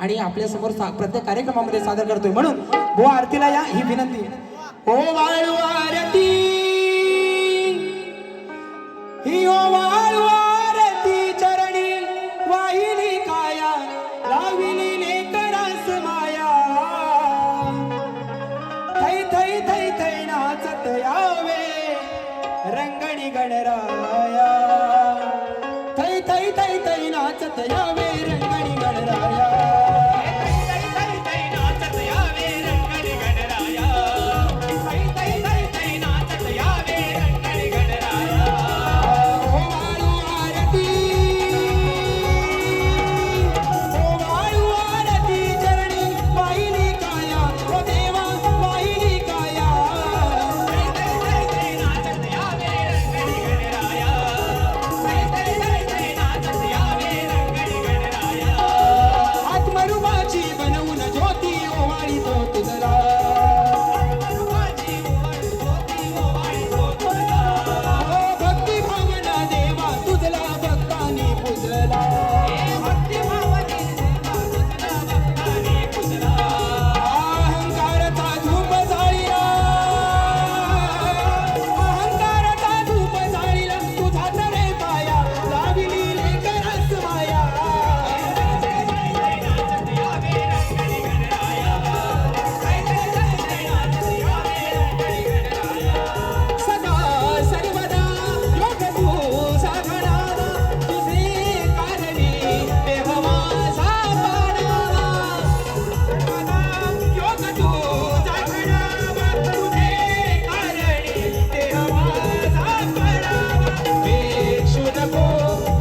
आणि आपल्या समोर प्रत्येक कार्यक्रमामध्ये सादर करतोय, म्हणून बुवा आरतीला या ही विनंती। ओ वाळू आरती ही ओ वाळू आरती चरणी वाहिली काया लाविली लेकरास माया थै थै थै थै नाचत यावे रंगणी गणराया थै थै थै थै नाचत यावे रंगणी गणराया थै थै थै नाचत यावे रंगणी गणराया थै थै थै थै नाचत यावे रंगणी गणराया। ओ वाळू आरती ओ वाळू आरती चरणी वाहिली काया ओ देवा वाहिली काया थै थै थै थै नाचत यावे रंगणी गणराया थै थै थै थै नाचत यावे रंगणी गणराया। आत्मरूपाची बनवून ज्योती ओवाळी तो तुझला आत्मरूपाची ज्योती ओवाळी तो तुझला ओ भक्ती भावना देवा तुझला भक्तानी पूजला भक्ती भावनी देवा तुझला भक्तानी पूजला। अहंकारचा धूप जाळीला अहंकारचा धूप जाळीला तुझा तळे पाया लाविली लेकरास माया नाचत यावे रंगणी गणराया थै थै थै थै नाचत यावे रंगणी गणराया। सदा सर्वदा योग तुझा घडावा तुझे कारणी देह माझा पाडावा सर्वदा योग तुझा घडावा तुझे कारणी देह माझा पाडावा। वेक्षु नको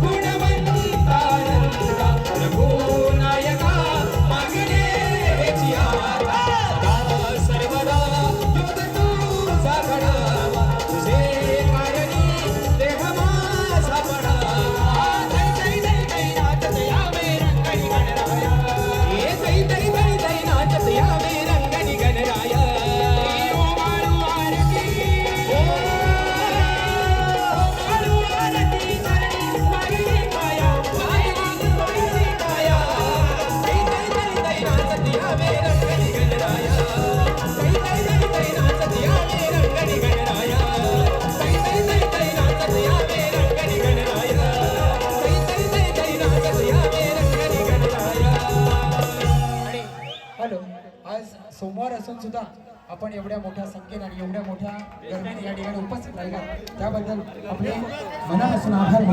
गुणवंता नंदा रघुनायका मागणे हेची आता सर्वदा योग तुझा घडावा तुझे कारणी देह माझा पडावा थै थै थै थै नाचत यावे रंगणी गणराया हे थै थै थै थै नाचत यावे रंगणी गणराया। ओ वाळू आरती ओ वाळू आरती चरणी वाहिली काया वाहिली काया थै थै थै थै नाचत यावे रंगणी गणराया थै थै थै थै नाचत यावे रंगणी गणराया थै थै थै थै नाचत यावे रंगणी गणराया थै थै थै थै नाचत यावे रंगणी गणराया। आणि हॅलो, आज सोमवार असून सुद्धा आपण एवढ्या मोठ्या संख्येने आणि एवढ्या मोठ्या गर्दीत या ठिकाणी उपस्थित राहिला त्याबद्दल आपले मनापासून आभार।